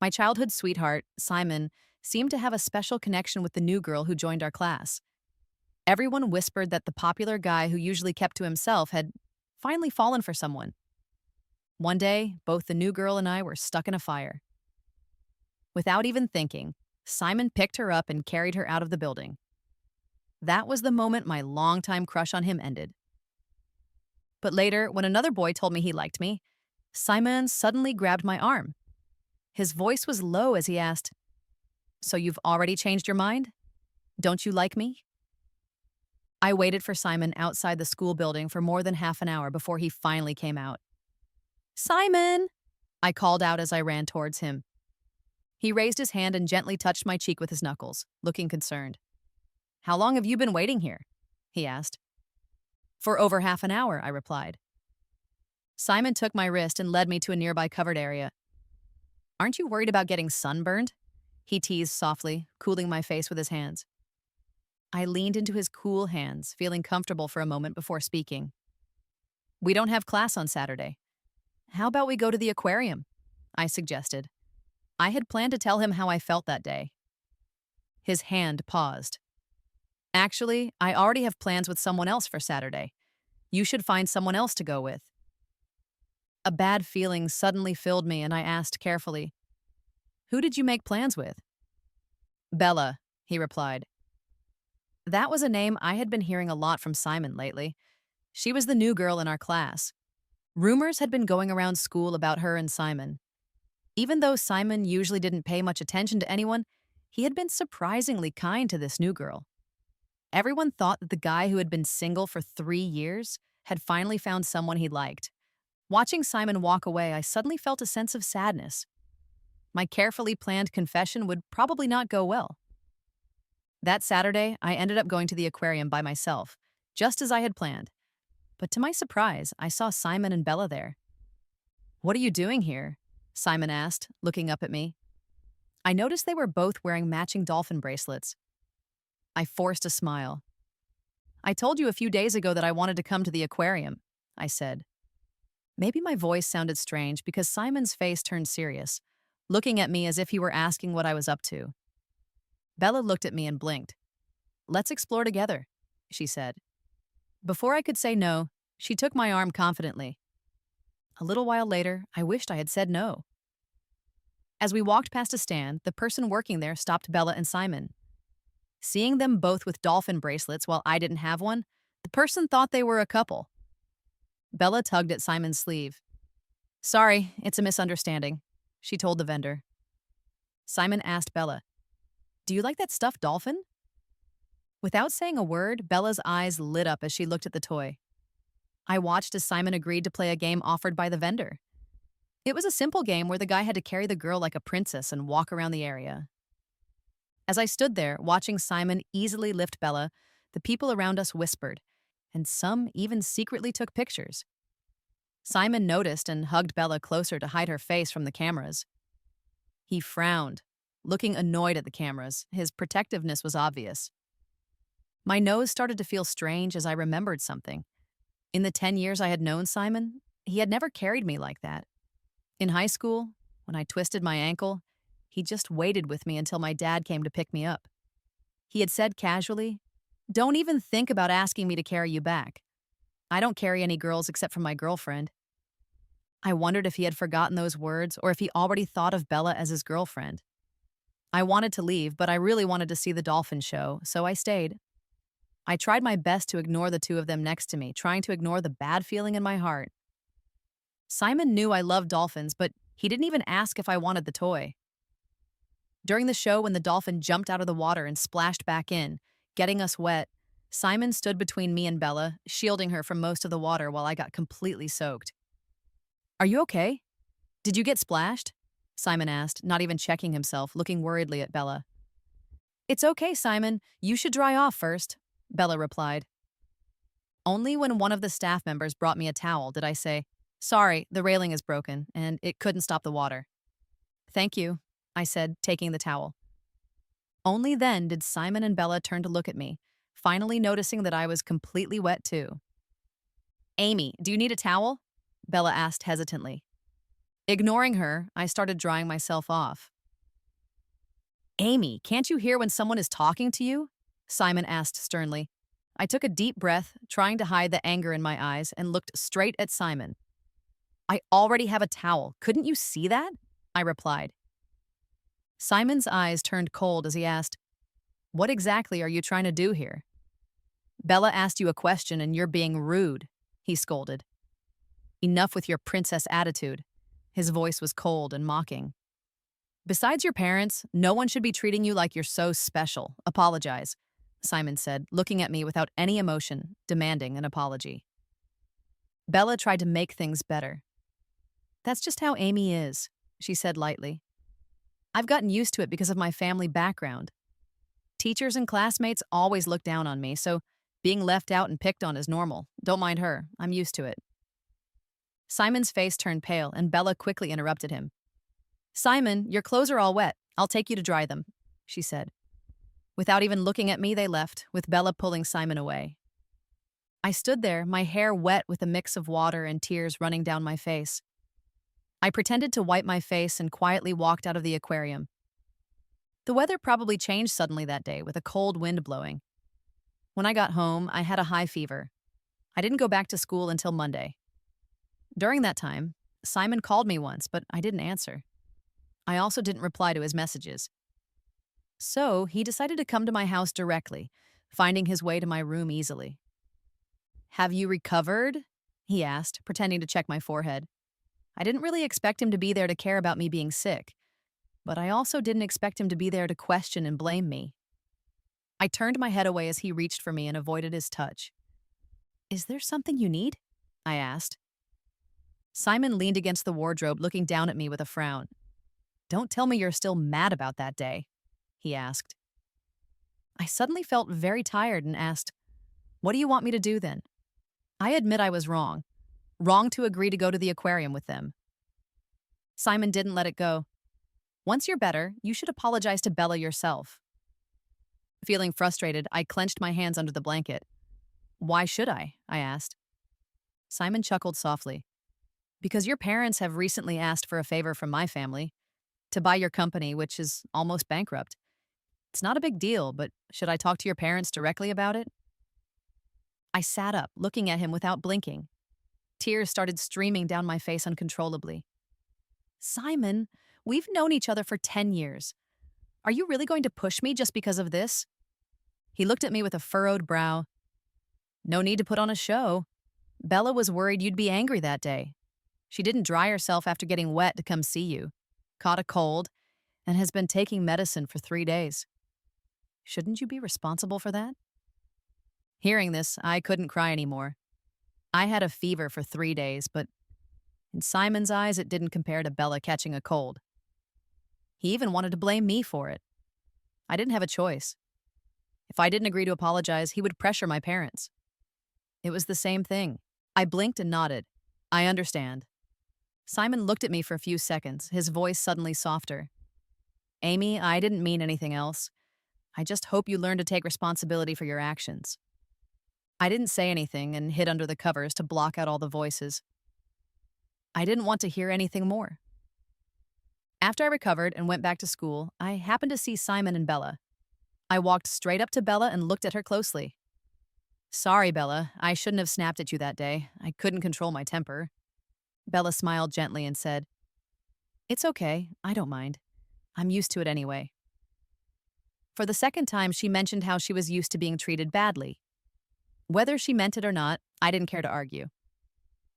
My childhood sweetheart, Simon, seemed to have a special connection with the new girl who joined our class. Everyone whispered that the popular guy who usually kept to himself had finally fallen for someone. One day, both the new girl and I were stuck in a fire. Without even thinking, Simon picked her up and carried her out of the building. That was the moment my longtime crush on him ended. But later, when another boy told me he liked me, Simon suddenly grabbed my arm. His voice was low as he asked, "So you've already changed your mind? Don't you like me?" I waited for Simon outside the school building for more than half an hour before he finally came out. "Simon!" I called out as I ran towards him. He raised his hand and gently touched my cheek with his knuckles, looking concerned. "How long have you been waiting here?" he asked. "For over half an hour," I replied. Simon took my wrist and led me to a nearby covered area. "Aren't you worried about getting sunburned?" he teased softly, cooling my face with his hands. I leaned into his cool hands, feeling comfortable for a moment before speaking. "We don't have class on Saturday. How about we go to the aquarium?" I suggested. I had planned to tell him how I felt that day. His hand paused. "Actually, I already have plans with someone else for Saturday. You should find someone else to go with." A bad feeling suddenly filled me, and I asked carefully, "Who did you make plans with?" "Bella," he replied. That was a name I had been hearing a lot from Simon lately. She was the new girl in our class. Rumors had been going around school about her and Simon. Even though Simon usually didn't pay much attention to anyone, he had been surprisingly kind to this new girl. Everyone thought that the guy who had been single for 3 years had finally found someone he liked. Watching Simon walk away, I suddenly felt a sense of sadness. My carefully planned confession would probably not go well. That Saturday, I ended up going to the aquarium by myself, just as I had planned. But to my surprise, I saw Simon and Bella there. "What are you doing here?" Simon asked, looking up at me. I noticed they were both wearing matching dolphin bracelets. I forced a smile. "I told you a few days ago that I wanted to come to the aquarium," I said. Maybe my voice sounded strange because Simon's face turned serious, looking at me as if he were asking what I was up to. Bella looked at me and blinked. "Let's explore together," she said. Before I could say no, she took my arm confidently. A little while later, I wished I had said no. As we walked past a stand, the person working there stopped Bella and Simon. Seeing them both with dolphin bracelets while I didn't have one, the person thought they were a couple. Bella tugged at Simon's sleeve. "Sorry, it's a misunderstanding," she told the vendor. Simon asked Bella, "Do you like that stuffed dolphin?" Without saying a word, Bella's eyes lit up as she looked at the toy. I watched as Simon agreed to play a game offered by the vendor. It was a simple game where the guy had to carry the girl like a princess and walk around the area. As I stood there, watching Simon easily lift Bella, the people around us whispered, and some even secretly took pictures. Simon noticed and hugged Bella closer to hide her face from the cameras. He frowned, looking annoyed at the cameras. His protectiveness was obvious. My nose started to feel strange as I remembered something. In the 10 years I had known Simon, he had never carried me like that. In high school, when I twisted my ankle, he just waited with me until my dad came to pick me up. He had said casually, "Don't even think about asking me to carry you back. I don't carry any girls except for my girlfriend." I wondered if he had forgotten those words or if he already thought of Bella as his girlfriend. I wanted to leave, but I really wanted to see the dolphin show, so I stayed. I tried my best to ignore the two of them next to me, trying to ignore the bad feeling in my heart. Simon knew I loved dolphins, but he didn't even ask if I wanted the toy. During the show, when the dolphin jumped out of the water and splashed back in, getting us wet, Simon stood between me and Bella, shielding her from most of the water while I got completely soaked. "Are you okay? Did you get splashed?" Simon asked, not even checking himself, looking worriedly at Bella. "It's okay, Simon. You should dry off first," Bella replied. Only when one of the staff members brought me a towel did I say, "Sorry, the railing is broken, and it couldn't stop the water." "Thank you," I said, taking the towel. Only then did Simon and Bella turn to look at me, finally noticing that I was completely wet too. "Amy, do you need a towel?" Bella asked hesitantly. Ignoring her, I started drying myself off. Amy, can't you hear when someone is talking to you? Simon asked sternly. I took a deep breath, trying to hide the anger in my eyes, and looked straight at Simon. I already have a towel. Couldn't you see that? I replied. Simon's eyes turned cold as he asked, What exactly are you trying to do here? Bella asked you a question and you're being rude, he scolded. Enough with your princess attitude. His voice was cold and mocking. Besides your parents, no one should be treating you like you're so special. Apologize, Simon said, looking at me without any emotion, demanding an apology. Bella tried to make things better. That's just how Amy is, she said lightly. I've gotten used to it because of my family background. Teachers and classmates always look down on me, so being left out and picked on is normal. Don't mind her. I'm used to it. Simon's face turned pale, and Bella quickly interrupted him. Simon, your clothes are all wet. I'll take you to dry them, she said. Without even looking at me, they left, with Bella pulling Simon away. I stood there, my hair wet with a mix of water and tears running down my face. I pretended to wipe my face and quietly walked out of the aquarium. The weather probably changed suddenly that day, with a cold wind blowing. When I got home, I had a high fever. I didn't go back to school until Monday. During that time, Simon called me once, but I didn't answer. I also didn't reply to his messages. So he decided to come to my house directly, finding his way to my room easily. Have you recovered? He asked, pretending to check my forehead. I didn't really expect him to be there to care about me being sick, but I also didn't expect him to be there to question and blame me. I turned my head away as he reached for me and avoided his touch. Is there something you need? I asked. Simon leaned against the wardrobe, looking down at me with a frown. Don't tell me you're still mad about that day, he asked. I suddenly felt very tired and asked, What do you want me to do then? I admit I was wrong. Wrong to agree to go to the aquarium with them. Simon didn't let it go. Once you're better, you should apologize to Bella yourself. Feeling frustrated, I clenched my hands under the blanket. Why should I asked. Simon chuckled softly. Because your parents have recently asked for a favor from my family, to buy your company, which is almost bankrupt. It's not a big deal, but should I talk to your parents directly about it? I sat up, looking at him without blinking. Tears started streaming down my face uncontrollably. Simon, we've known each other for 10 years. Are you really going to push me just because of this? He looked at me with a furrowed brow. No need to put on a show. Bella was worried you'd be angry that day. She didn't dry herself after getting wet to come see you, caught a cold, and has been taking medicine for 3 days. Shouldn't you be responsible for that? Hearing this, I couldn't cry anymore. I had a fever for 3 days, but in Simon's eyes, it didn't compare to Bella catching a cold. He even wanted to blame me for it. I didn't have a choice. If I didn't agree to apologize, he would pressure my parents. It was the same thing. I blinked and nodded. I understand. Simon looked at me for a few seconds, his voice suddenly softer. Amy, I didn't mean anything else. I just hope you learn to take responsibility for your actions. I didn't say anything and hid under the covers to block out all the voices. I didn't want to hear anything more. After I recovered and went back to school, I happened to see Simon and Bella. I walked straight up to Bella and looked at her closely. Sorry, Bella, I shouldn't have snapped at you that day. I couldn't control my temper. Bella smiled gently and said, It's okay, I don't mind. I'm used to it anyway. For the second time, she mentioned how she was used to being treated badly. Whether she meant it or not, I didn't care to argue.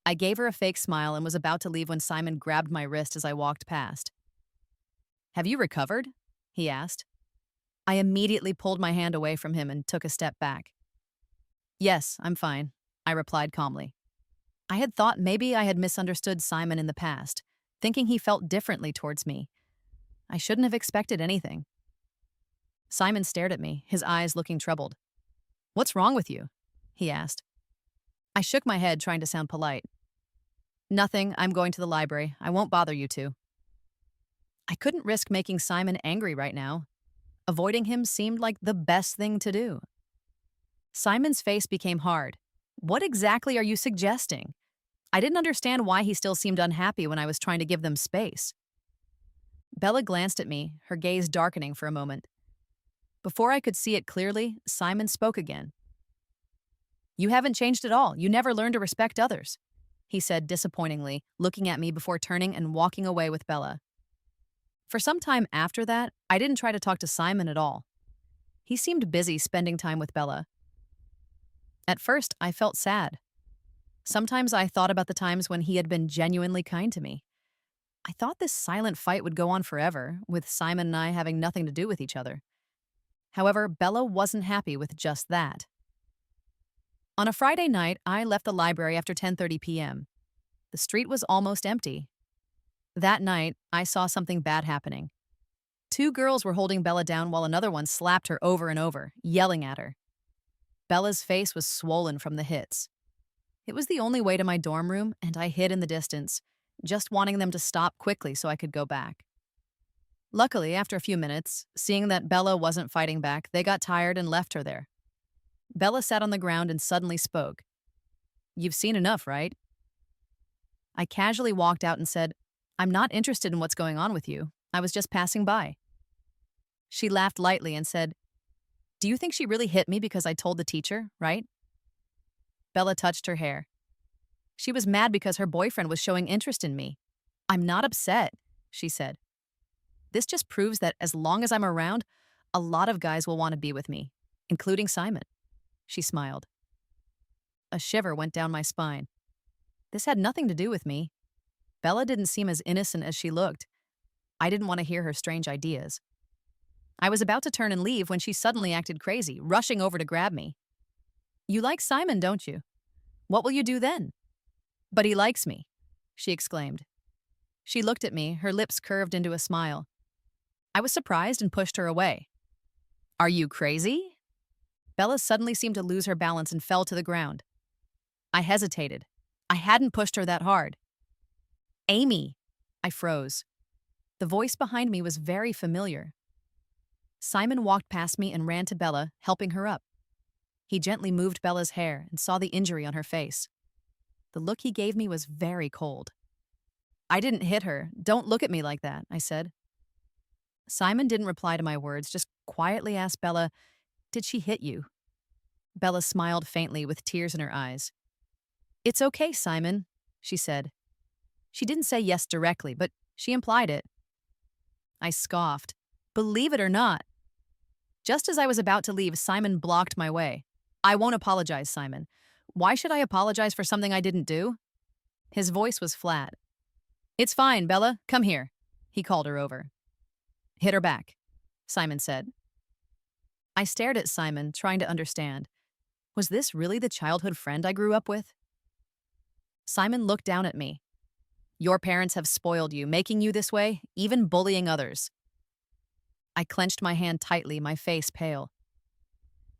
I gave her a fake smile and was about to leave when Simon grabbed my wrist as I walked past. Have you recovered? He asked. I immediately pulled my hand away from him and took a step back. Yes, I'm fine, I replied calmly. I had thought maybe I had misunderstood Simon in the past, thinking he felt differently towards me. I shouldn't have expected anything. Simon stared at me, his eyes looking troubled. What's wrong with you? He asked. I shook my head, trying to sound polite. Nothing, I'm going to the library. I won't bother you two. I couldn't risk making Simon angry right now. Avoiding him seemed like the best thing to do. Simon's face became hard. What exactly are you suggesting? I didn't understand why he still seemed unhappy when I was trying to give them space. Bella glanced at me, her gaze darkening for a moment. Before I could see it clearly, Simon spoke again. You haven't changed at all. You never learned to respect others, he said disappointingly, looking at me before turning and walking away with Bella. For some time after that, I didn't try to talk to Simon at all. He seemed busy spending time with Bella. At first, I felt sad. Sometimes I thought about the times when he had been genuinely kind to me. I thought this silent fight would go on forever, with Simon and I having nothing to do with each other. However, Bella wasn't happy with just that. On a Friday night, I left the library after 10:30 p.m. The street was almost empty. That night, I saw something bad happening. Two girls were holding Bella down while another one slapped her over and over, yelling at her. Bella's face was swollen from the hits. It was the only way to my dorm room, and I hid in the distance, just wanting them to stop quickly so I could go back. Luckily, after a few minutes, seeing that Bella wasn't fighting back, they got tired and left her there. Bella sat on the ground and suddenly spoke. You've seen enough, right? I casually walked out and said, I'm not interested in what's going on with you. I was just passing by. She laughed lightly and said, Do you think she really hit me because I told the teacher, right? Bella touched her hair. She was mad because her boyfriend was showing interest in me. I'm not upset, she said. This just proves that as long as I'm around, a lot of guys will want to be with me, including Simon. She smiled. A shiver went down my spine. This had nothing to do with me. Bella didn't seem as innocent as she looked. I didn't want to hear her strange ideas. I was about to turn and leave when she suddenly acted crazy, rushing over to grab me. You like Simon, don't you? What will you do then? But he likes me, she exclaimed. She looked at me, her lips curved into a smile. I was surprised and pushed her away. Are you crazy? Bella suddenly seemed to lose her balance and fell to the ground. I hesitated. I hadn't pushed her that hard. Amy! I froze. The voice behind me was very familiar. Simon walked past me and ran to Bella, helping her up. He gently moved Bella's hair and saw the injury on her face. The look he gave me was very cold. I didn't hit her. Don't look at me like that, I said. Simon didn't reply to my words, just quietly asked Bella, Did she hit you? Bella smiled faintly with tears in her eyes. It's okay, Simon, she said. She didn't say yes directly, but she implied it. I scoffed. Believe it or not. Just as I was about to leave, Simon blocked my way. I won't apologize, Simon. Why should I apologize for something I didn't do? His voice was flat. It's fine, Bella. Come here. He called her over. Hit her back, Simon said. I stared at Simon, trying to understand. Was this really the childhood friend I grew up with? Simon looked down at me. Your parents have spoiled you, making you this way, even bullying others. I clenched my hand tightly, my face pale.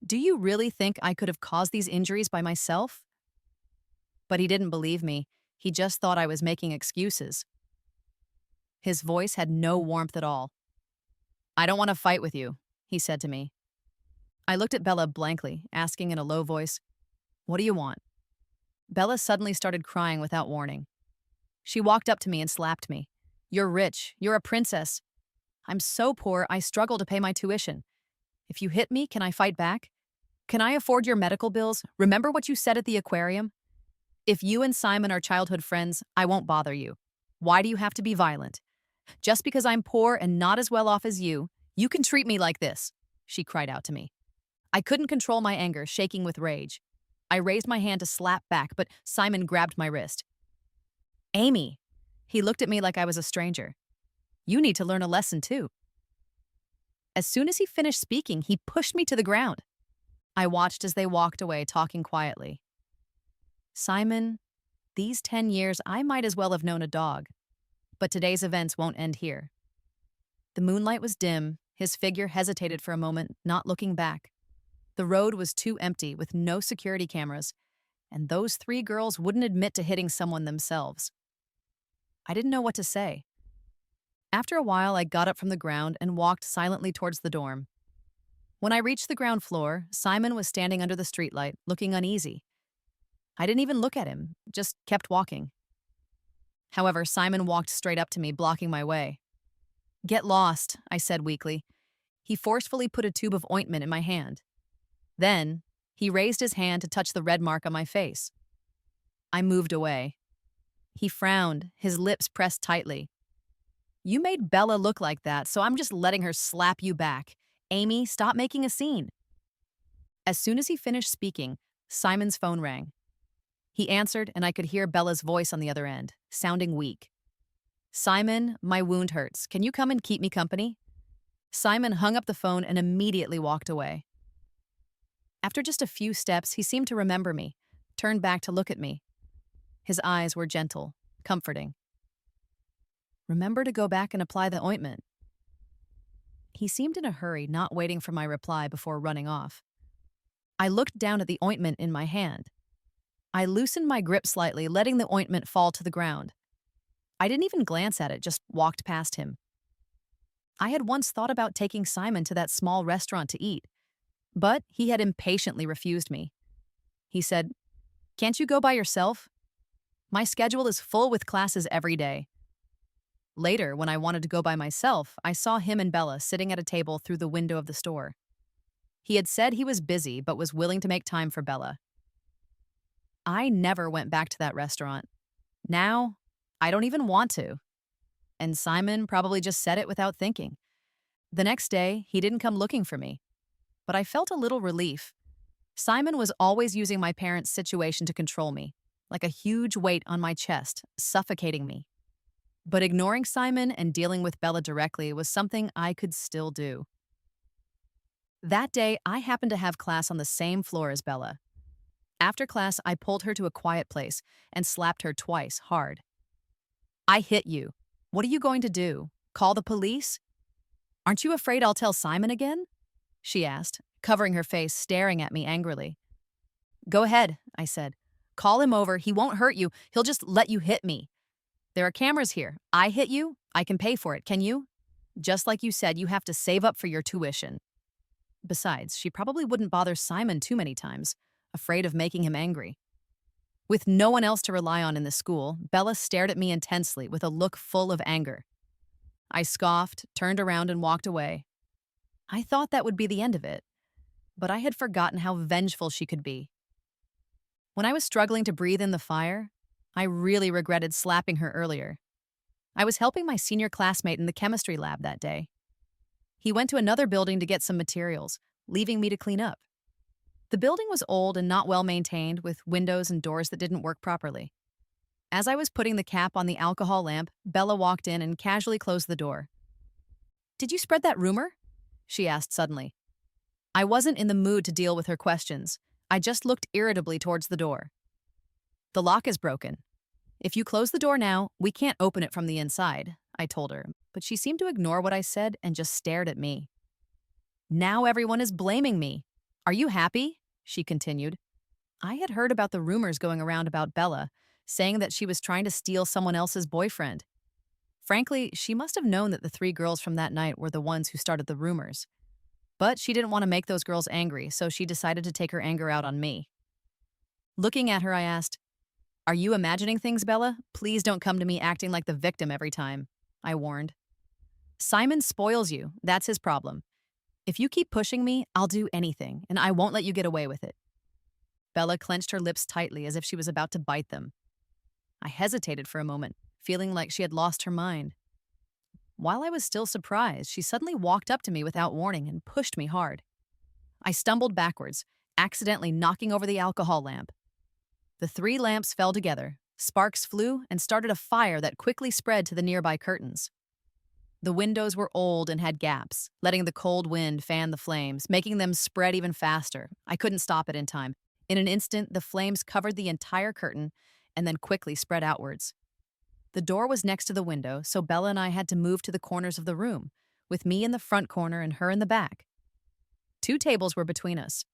Do you really think I could have caused these injuries by myself? But he didn't believe me. He just thought I was making excuses. His voice had no warmth at all. I don't want to fight with you, he said to me. I looked at Bella blankly, asking in a low voice, What do you want? Bella suddenly started crying without warning. She walked up to me and slapped me. You're rich. You're a princess. I'm so poor, I struggle to pay my tuition. If you hit me, can I fight back? Can I afford your medical bills? Remember what you said at the aquarium? If you and Simon are childhood friends, I won't bother you. Why do you have to be violent? Just because I'm poor and not as well off as you can treat me like this, she cried out to me. I couldn't control my anger, shaking with rage. I raised my hand to slap back, but Simon grabbed my wrist. Amy, he looked at me like I was a stranger. You need to learn a lesson too. As soon as he finished speaking, he pushed me to the ground. I watched as they walked away, talking quietly. Simon, these 10 years I might as well have known a dog. But today's events won't end here. The moonlight was dim, his figure hesitated for a moment, not looking back. The road was too empty, with no security cameras, and those 3 girls wouldn't admit to hitting someone themselves. I didn't know what to say. After a while, I got up from the ground and walked silently towards the dorm. When I reached the ground floor, Simon was standing under the streetlight, looking uneasy. I didn't even look at him, just kept walking. However, Simon walked straight up to me, blocking my way. Get lost, I said weakly. He forcefully put a tube of ointment in my hand. Then, he raised his hand to touch the red mark on my face. I moved away. He frowned, his lips pressed tightly. You made Bella look like that, so I'm just letting her slap you back. Amy, stop making a scene. As soon as he finished speaking, Simon's phone rang. He answered, and I could hear Bella's voice on the other end, sounding weak. Simon, my wound hurts. Can you come and keep me company? Simon hung up the phone and immediately walked away. After just a few steps, he seemed to remember me, turned back to look at me. His eyes were gentle, comforting. Remember to go back and apply the ointment. He seemed in a hurry, not waiting for my reply before running off. I looked down at the ointment in my hand. I loosened my grip slightly, letting the ointment fall to the ground. I didn't even glance at it, just walked past him. I had once thought about taking Simon to that small restaurant to eat, but he had impatiently refused me. He said, "Can't you go by yourself? My schedule is full with classes every day." Later, when I wanted to go by myself, I saw him and Bella sitting at a table through the window of the store. He had said he was busy but was willing to make time for Bella. I never went back to that restaurant. Now, I don't even want to. And Simon probably just said it without thinking. The next day, he didn't come looking for me. But I felt a little relief. Simon was always using my parents' situation to control me, like a huge weight on my chest, suffocating me. But ignoring Simon and dealing with Bella directly was something I could still do. That day, I happened to have class on the same floor as Bella. After class, I pulled her to a quiet place and slapped her twice, hard. I hit you. What are you going to do? Call the police? Aren't you afraid I'll tell Simon again? She asked, covering her face, staring at me angrily. Go ahead, I said. Call him over. He won't hurt you. He'll just let you hit me. There are cameras here. I hit you. I can pay for it. Can you? Just like you said, you have to save up for your tuition. Besides, she probably wouldn't bother Simon too many times, afraid of making him angry. With no one else to rely on in the school, Bella stared at me intensely with a look full of anger. I scoffed, turned around, and walked away. I thought that would be the end of it, but I had forgotten how vengeful she could be. When I was struggling to breathe in the fire, I really regretted slapping her earlier. I was helping my senior classmate in the chemistry lab that day. He went to another building to get some materials, leaving me to clean up. The building was old and not well maintained, with windows and doors that didn't work properly. As I was putting the cap on the alcohol lamp, Bella walked in and casually closed the door. Did you spread that rumor? She asked suddenly. I wasn't in the mood to deal with her questions. I just looked irritably towards the door. The lock is broken. If you close the door now, we can't open it from the inside, I told her, but she seemed to ignore what I said and just stared at me. Now everyone is blaming me. Are you happy? She continued. I had heard about the rumors going around about Bella, saying that she was trying to steal someone else's boyfriend. Frankly, she must have known that the 3 girls from that night were the ones who started the rumors. But she didn't want to make those girls angry, so she decided to take her anger out on me. Looking at her, I asked, Are you imagining things, Bella? Please don't come to me acting like the victim every time, I warned. Simon spoils you. That's his problem. If you keep pushing me, I'll do anything, and I won't let you get away with it. Bella clenched her lips tightly as if she was about to bite them. I hesitated for a moment, feeling like she had lost her mind. While I was still surprised, she suddenly walked up to me without warning and pushed me hard. I stumbled backwards, accidentally knocking over the alcohol lamp. The 3 lamps fell together, sparks flew, and started a fire that quickly spread to the nearby curtains. The windows were old and had gaps, letting the cold wind fan the flames, making them spread even faster. I couldn't stop it in time. In an instant, the flames covered the entire curtain and then quickly spread outwards. The door was next to the window, so Bella and I had to move to the corners of the room, with me in the front corner and her in the back. 2 tables were between us.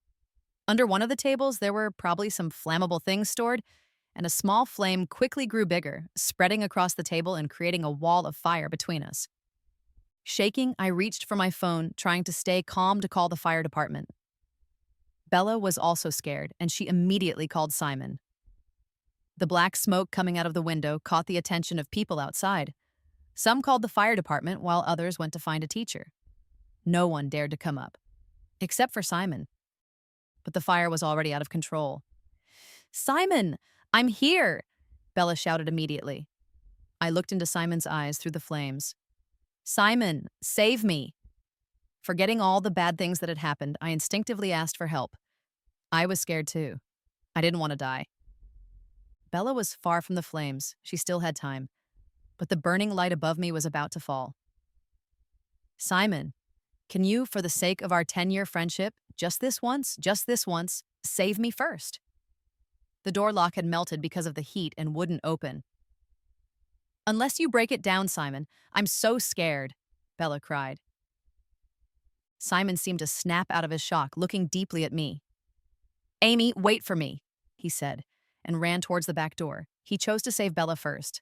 Under one of the tables, there were probably some flammable things stored, and a small flame quickly grew bigger, spreading across the table and creating a wall of fire between us. Shaking, I reached for my phone, trying to stay calm to call the fire department. Bella was also scared, and she immediately called Simon. The black smoke coming out of the window caught the attention of people outside. Some called the fire department while others went to find a teacher. No one dared to come up, except for Simon. But the fire was already out of control. "Simon, I'm here!" Bella shouted immediately. I looked into Simon's eyes through the flames. "Simon, save me!" Forgetting all the bad things that had happened, I instinctively asked for help. I was scared too. I didn't want to die. Bella was far from the flames. She still had time. But the burning light above me was about to fall. "Simon, can you, for the sake of our 10-year friendship, just this once, save me first?" The door lock had melted because of the heat and wouldn't open. "Unless you break it down, Simon, I'm so scared," Bella cried. Simon seemed to snap out of his shock, looking deeply at me. "Amy, wait for me," he said, and ran towards the back door. He chose to save Bella first.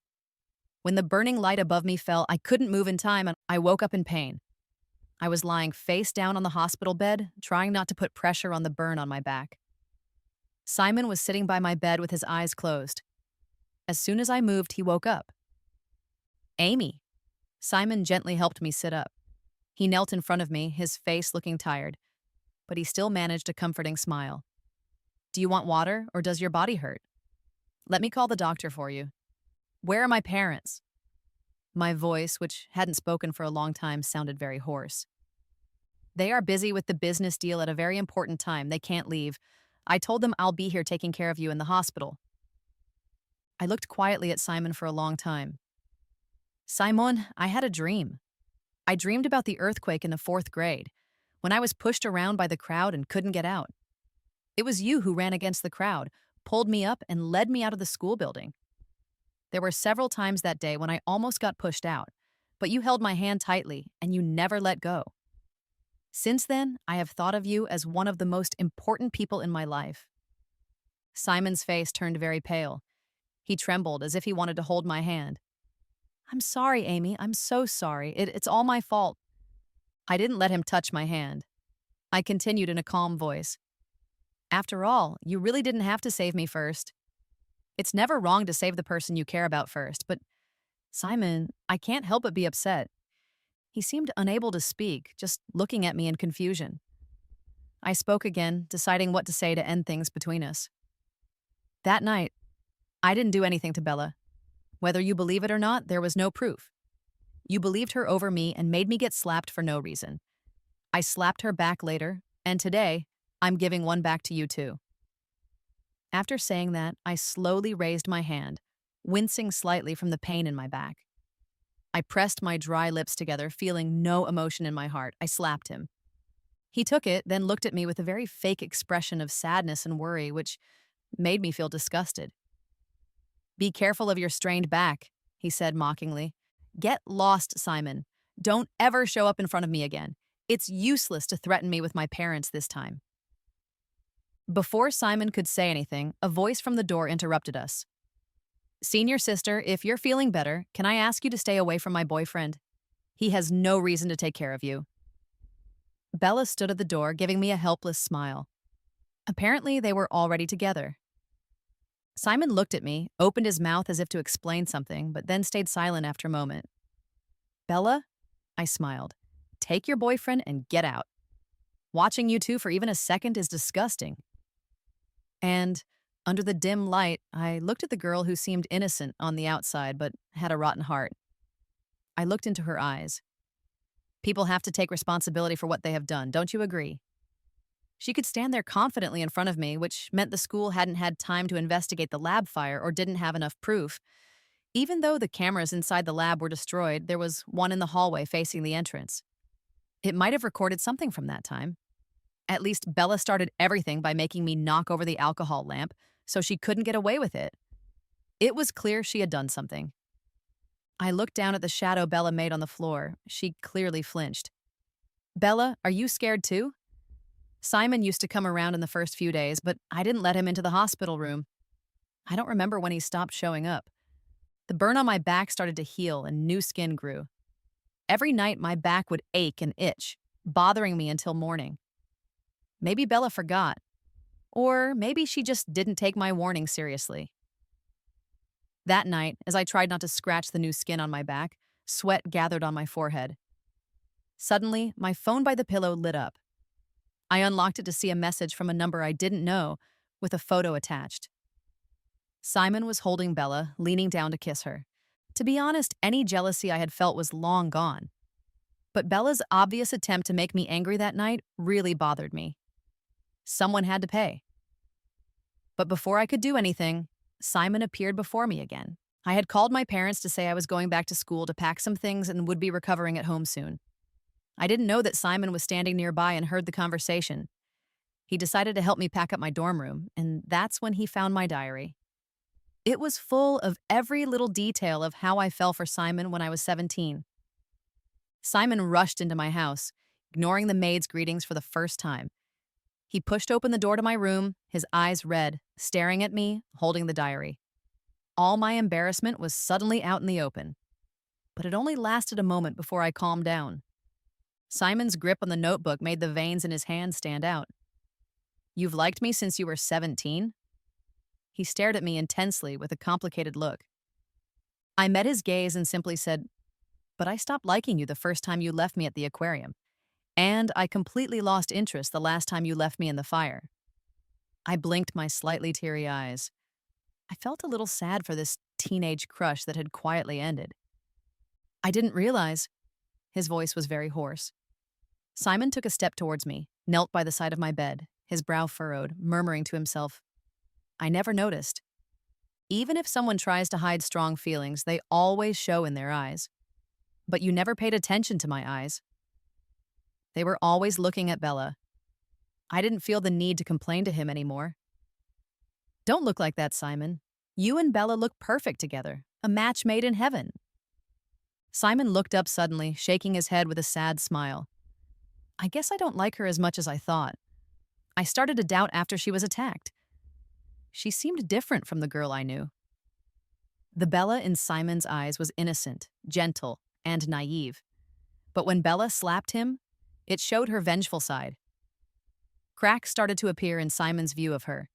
When the burning light above me fell, I couldn't move in time and I woke up in pain. I was lying face down on the hospital bed, trying not to put pressure on the burn on my back. Simon was sitting by my bed with his eyes closed. As soon as I moved, he woke up. "Amy." Simon gently helped me sit up. He knelt in front of me, his face looking tired, but he still managed a comforting smile. "Do you want water, or does your body hurt? Let me call the doctor for you. Where are my parents?" My voice, which hadn't spoken for a long time, sounded very hoarse. "They are busy with the business deal at a very important time. They can't leave. I told them I'll be here taking care of you in the hospital." I looked quietly at Simon for a long time. "Simon, I had a dream. I dreamed about the earthquake in the 4th grade, when I was pushed around by the crowd and couldn't get out. It was you who ran against the crowd, pulled me up, and led me out of the school building. There were several times that day when I almost got pushed out, but you held my hand tightly and you never let go. Since then, I have thought of you as one of the most important people in my life." Simon's face turned very pale. He trembled as if he wanted to hold my hand. "I'm sorry, Amy. I'm so sorry. It's all my fault." I didn't let him touch my hand. I continued in a calm voice. "After all, you really didn't have to save me first. It's never wrong to save the person you care about first, but Simon, I can't help but be upset." He seemed unable to speak, just looking at me in confusion. I spoke again, deciding what to say to end things between us. "That night, I didn't do anything to Bella. Whether you believe it or not, there was no proof. You believed her over me and made me get slapped for no reason. I slapped her back later, and today, I'm giving one back to you too." After saying that, I slowly raised my hand, wincing slightly from the pain in my back. I pressed my dry lips together, feeling no emotion in my heart. I slapped him. He took it, then looked at me with a very fake expression of sadness and worry, which made me feel disgusted. "Be careful of your strained back," he said mockingly. "Get lost, Simon. Don't ever show up in front of me again. It's useless to threaten me with my parents this time." Before Simon could say anything, a voice from the door interrupted us. "Senior sister, if you're feeling better, can I ask you to stay away from my boyfriend? He has no reason to take care of you." Bella stood at the door, giving me a helpless smile. Apparently, they were already together. Simon looked at me, opened his mouth as if to explain something, but then stayed silent after a moment. "Bella," I smiled, "take your boyfriend and get out. Watching you two for even a second is disgusting." And, under the dim light, I looked at the girl who seemed innocent on the outside but had a rotten heart. I looked into her eyes. People have to take responsibility for what they have done, don't you agree? She could stand there confidently in front of me, which meant the school hadn't had time to investigate the lab fire or didn't have enough proof. Even though the cameras inside the lab were destroyed, there was one in the hallway facing the entrance. It might have recorded something from that time. At least Bella started everything by making me knock over the alcohol lamp, so she couldn't get away with it. It was clear she had done something. I looked down at the shadow Bella made on the floor. She clearly flinched. "Bella, are you scared too?" Simon used to come around in the first few days, but I didn't let him into the hospital room. I don't remember when he stopped showing up. The burn on my back started to heal and new skin grew. Every night my back would ache and itch, bothering me until morning. Maybe Bella forgot. Or maybe she just didn't take my warning seriously. That night, as I tried not to scratch the new skin on my back, sweat gathered on my forehead. Suddenly, my phone by the pillow lit up. I unlocked it to see a message from a number I didn't know with a photo attached. Simon was holding Bella, leaning down to kiss her. To be honest, any jealousy I had felt was long gone. But Bella's obvious attempt to make me angry that night really bothered me. Someone had to pay. But before I could do anything, Simon appeared before me again. I had called my parents to say I was going back to school to pack some things and would be recovering at home soon. I didn't know that Simon was standing nearby and heard the conversation. He decided to help me pack up my dorm room, and that's when he found my diary. It was full of every little detail of how I fell for Simon when I was 17. Simon rushed into my house, ignoring the maid's greetings for the first time. He pushed open the door to my room, his eyes red, staring at me, holding the diary. All my embarrassment was suddenly out in the open. But it only lasted a moment before I calmed down. Simon's grip on the notebook made the veins in his hand stand out. "You've liked me since you were 17?" He stared at me intensely with a complicated look. I met his gaze and simply said, "But I stopped liking you the first time you left me at the aquarium. And I completely lost interest the last time you left me in the fire." I blinked my slightly teary eyes. I felt a little sad for this teenage crush that had quietly ended. "I didn't realize." His voice was very hoarse. Simon took a step towards me, knelt by the side of my bed, his brow furrowed, murmuring to himself, "I never noticed." Even if someone tries to hide strong feelings, they always show in their eyes. But you never paid attention to my eyes. They were always looking at Bella. I didn't feel the need to complain to him anymore. "Don't look like that, Simon. You and Bella look perfect together, a match made in heaven." Simon looked up suddenly, shaking his head with a sad smile. "I guess I don't like her as much as I thought. I started to doubt after she was attacked. She seemed different from the girl I knew." The Bella in Simon's eyes was innocent, gentle, and naive. But when Bella slapped him, it showed her vengeful side. Cracks started to appear in Simon's view of her.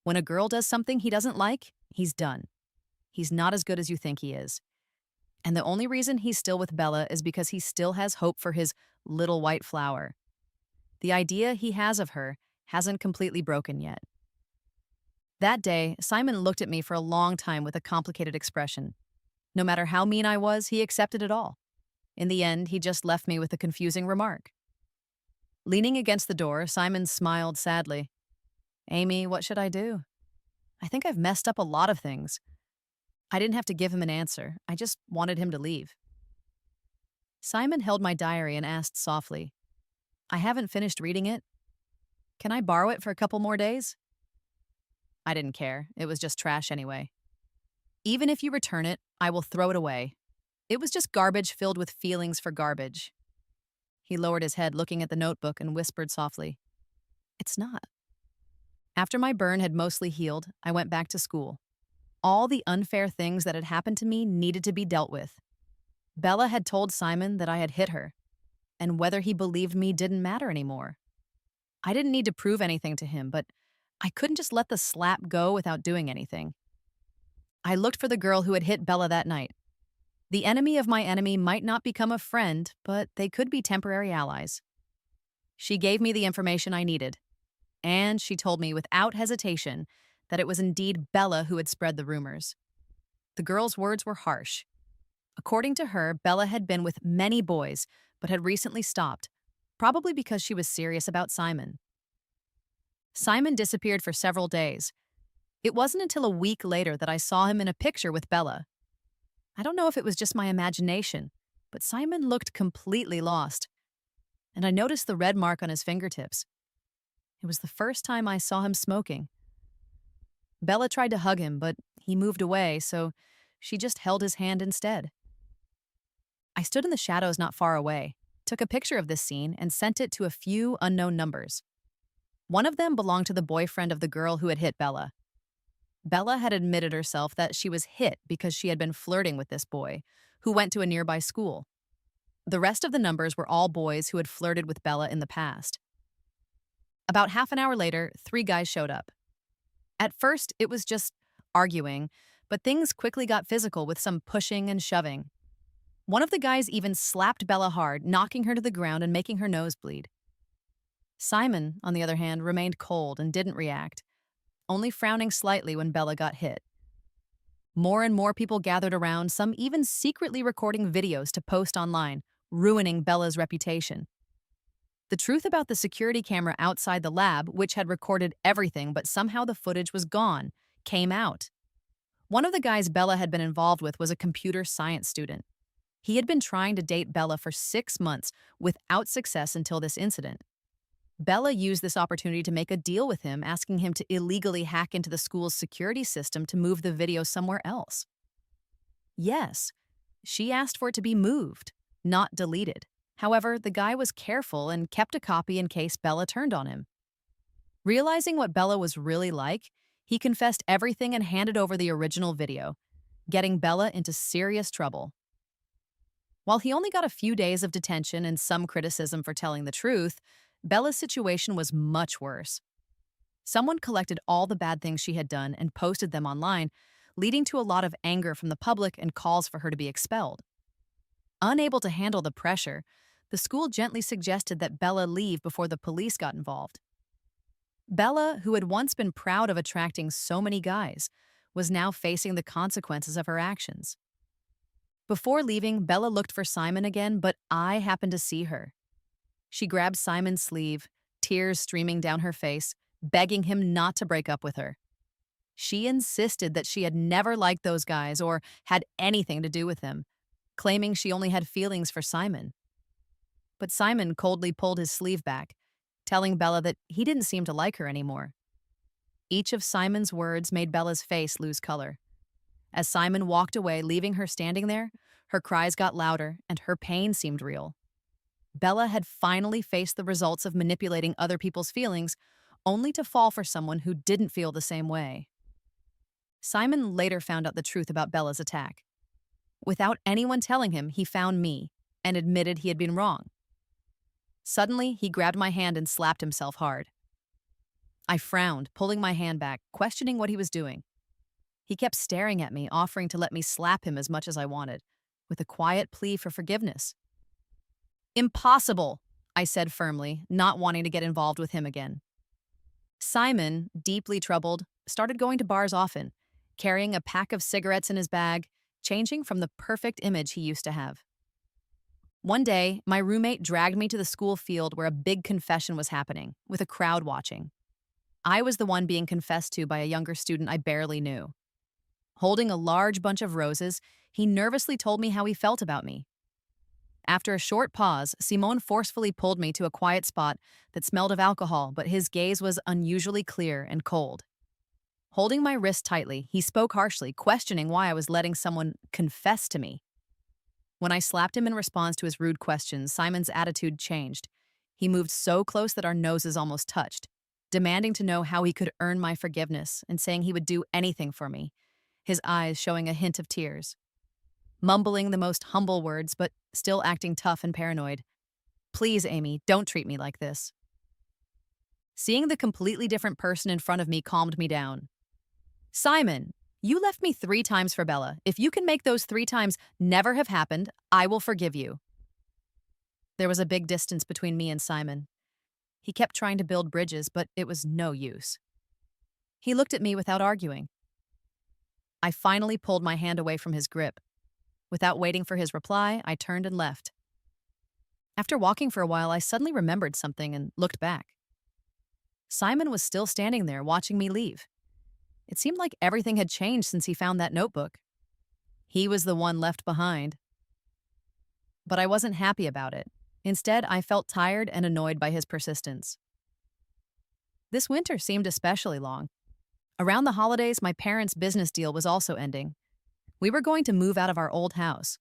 When a girl does something he doesn't like, he's done. He's not as good as you think he is. And the only reason he's still with Bella is because he still has hope for his little white flower. The idea he has of her hasn't completely broken yet. That day, Simon looked at me for a long time with a complicated expression. No matter how mean I was, he accepted it all. In the end, he just left me with a confusing remark. Leaning against the door, Simon smiled sadly. "Amy, what should I do? I think I've messed up a lot of things." I didn't have to give him an answer. I just wanted him to leave. Simon held my diary and asked softly, "I haven't finished reading it. Can I borrow it for a couple more days?" I didn't care. It was just trash anyway. "Even if you return it, I will throw it away. It was just garbage filled with feelings for garbage." He lowered his head, looking at the notebook, and whispered softly, "It's not." After my burn had mostly healed, I went back to school. All the unfair things that had happened to me needed to be dealt with. Bella had told Simon that I had hit her, and whether he believed me didn't matter anymore. I didn't need to prove anything to him, but I couldn't just let the slap go without doing anything. I looked for the girl who had hit Bella that night. The enemy of my enemy might not become a friend, but they could be temporary allies. She gave me the information I needed, and she told me without hesitation that it was indeed Bella who had spread the rumors. The girl's words were harsh. According to her, Bella had been with many boys, but had recently stopped, probably because she was serious about Simon. Simon disappeared for several days. It wasn't until a week later that I saw him in a picture with Bella. I don't know if it was just my imagination, but Simon looked completely lost. And I noticed the red mark on his fingertips. It was the first time I saw him smoking. Bella tried to hug him, but he moved away, so she just held his hand instead. I stood in the shadows not far away, took a picture of this scene, and sent it to a few unknown numbers. One of them belonged to the boyfriend of the girl who had hit Bella. Bella had admitted herself that she was hit because she had been flirting with this boy, who went to a nearby school. The rest of the numbers were all boys who had flirted with Bella in the past. About half an hour later, 3 guys showed up. At first, it was just arguing, But things quickly got physical with some pushing and shoving. One of the guys even slapped Bella hard, knocking her to the ground and making her nose bleed. Simon, on the other hand, remained cold and didn't react, only frowning slightly when Bella got hit. More and more people gathered around, some even secretly recording videos to post online, ruining Bella's reputation. The truth about the security camera outside the lab, which had recorded everything but somehow the footage was gone, came out. One of the guys Bella had been involved with was a computer science student. He had been trying to date Bella for 6 months without success until this incident. Bella used this opportunity to make a deal with him, asking him to illegally hack into the school's security system to move the video somewhere else. Yes, she asked for it to be moved, not deleted. However, the guy was careful and kept a copy in case Bella turned on him. Realizing what Bella was really like, he confessed everything and handed over the original video, getting Bella into serious trouble. While he only got a few days of detention and some criticism for telling the truth, Bella's situation was much worse. Someone collected all the bad things she had done and posted them online, leading to a lot of anger from the public and calls for her to be expelled. Unable to handle the pressure, the school gently suggested that Bella leave before the police got involved. Bella, who had once been proud of attracting so many guys, was now facing the consequences of her actions. Before leaving, Bella looked for Simon again, but I happened to see her. She grabbed Simon's sleeve, tears streaming down her face, begging him not to break up with her. She insisted that she had never liked those guys or had anything to do with them, claiming she only had feelings for Simon. But Simon coldly pulled his sleeve back, telling Bella that he didn't seem to like her anymore. Each of Simon's words made Bella's face lose color. As Simon walked away, leaving her standing there, her cries got louder and her pain seemed real. Bella had finally faced the results of manipulating other people's feelings, only to fall for someone who didn't feel the same way. Simon later found out the truth about Bella's attack. Without anyone telling him, he found me and admitted he had been wrong. Suddenly, he grabbed my hand and slapped himself hard. I frowned, pulling my hand back, questioning what he was doing. He kept staring at me, offering to let me slap him as much as I wanted, with a quiet plea for forgiveness. "Impossible," I said firmly, not wanting to get involved with him again. Simon, deeply troubled, started going to bars often, carrying a pack of cigarettes in his bag, changing from the perfect image he used to have. One day, my roommate dragged me to the school field where a big confession was happening, with a crowd watching. I was the one being confessed to by a younger student I barely knew. Holding a large bunch of roses, he nervously told me how he felt about me. After a short pause, Simone forcefully pulled me to a quiet spot that smelled of alcohol, but his gaze was unusually clear and cold. Holding my wrist tightly, he spoke harshly, questioning why I was letting someone confess to me. When I slapped him in response to his rude questions, Simon's attitude changed. He moved so close that our noses almost touched, demanding to know how he could earn my forgiveness and saying he would do anything for me, his eyes showing a hint of tears. Mumbling the most humble words, but still acting tough and paranoid. "Please, Amy, don't treat me like this." Seeing the completely different person in front of me calmed me down. "Simon, you left me 3 times for Bella. If you can make those 3 times never have happened, I will forgive you." There was a big distance between me and Simon. He kept trying to build bridges, but it was no use. He looked at me without arguing. I finally pulled my hand away from his grip. Without waiting for his reply, I turned and left. After walking for a while, I suddenly remembered something and looked back. Simon was still standing there, watching me leave. It seemed like everything had changed since he found that notebook. He was the one left behind. But I wasn't happy about it. Instead, I felt tired and annoyed by his persistence. This winter seemed especially long. Around the holidays, my parents' business deal was also ending. We were going to move out of our old house.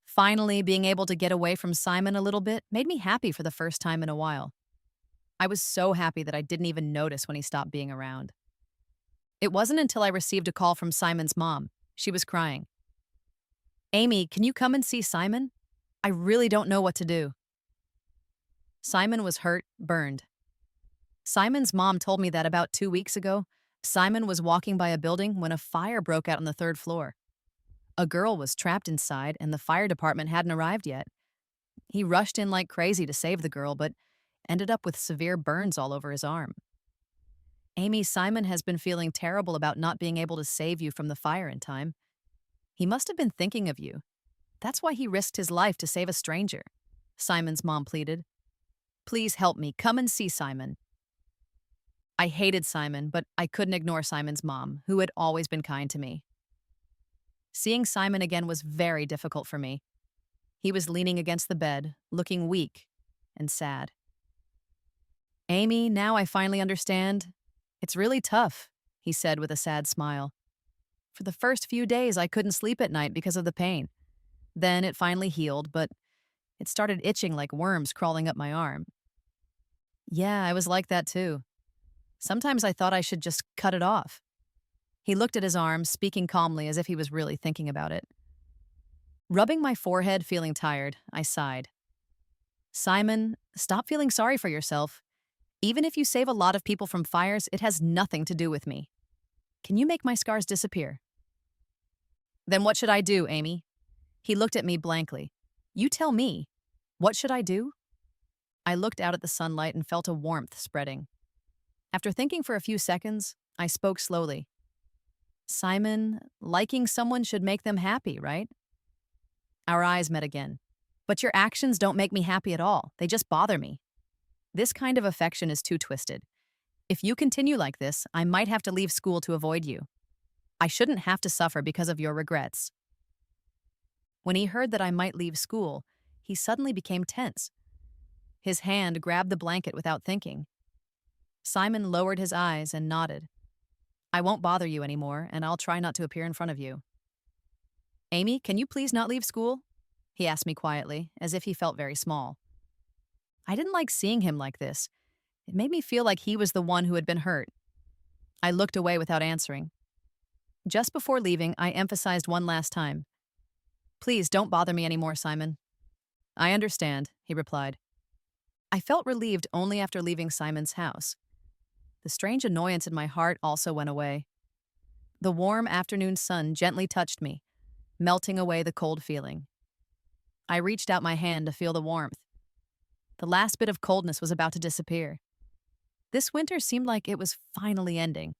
Finally, being able to get away from Simon a little bit made me happy for the first time in a while. I was so happy that I didn't even notice when he stopped being around. It wasn't until I received a call from Simon's mom. She was crying. "Amy, can you come and see Simon? I really don't know what to do." Simon was hurt, burned. Simon's mom told me that about 2 weeks ago, Simon was walking by a building when a fire broke out on the third floor. A girl was trapped inside, and the fire department hadn't arrived yet. He rushed in like crazy to save the girl, but ended up with severe burns all over his arm. Amy, Simon has been feeling terrible about not being able to save you from the fire in time. He must have been thinking of you. That's why he risked his life to save a stranger, Simon's mom pleaded. Please help me. Come and see Simon. I hated Simon, but I couldn't ignore Simon's mom, who had always been kind to me. Seeing Simon again was very difficult for me. He was leaning against the bed, looking weak and sad. Amy, now I finally understand. It's really tough, he said with a sad smile. For the first few days, I couldn't sleep at night because of the pain. Then it finally healed, but it started itching like worms crawling up my arm. Yeah, I was like that too. Sometimes I thought I should just cut it off. He looked at his arm, speaking calmly as if he was really thinking about it. Rubbing my forehead, feeling tired, I sighed. Simon, stop feeling sorry for yourself. Even if you save a lot of people from fires, it has nothing to do with me. Can you make my scars disappear? Then what should I do, Amy? He looked at me blankly. You tell me. What should I do? I looked out at the sunlight and felt a warmth spreading. After thinking for a few seconds, I spoke slowly. Simon, liking someone should make them happy, right? Our eyes met again. But your actions don't make me happy at all. They just bother me. This kind of affection is too twisted. If you continue like this, I might have to leave school to avoid you. I shouldn't have to suffer because of your regrets. When he heard that I might leave school, he suddenly became tense. His hand grabbed the blanket without thinking. Simon lowered his eyes and nodded. I won't bother you anymore, and I'll try not to appear in front of you. Amy, can you please not leave school? He asked me quietly, as if he felt very small. I didn't like seeing him like this. It made me feel like he was the one who had been hurt. I looked away without answering. Just before leaving, I emphasized one last time. Please don't bother me anymore, Simon. I understand, he replied. I felt relieved only after leaving Simon's house. The strange annoyance in my heart also went away. The warm afternoon sun gently touched me, melting away the cold feeling. I reached out my hand to feel the warmth. The last bit of coldness was about to disappear. This winter seemed like it was finally ending,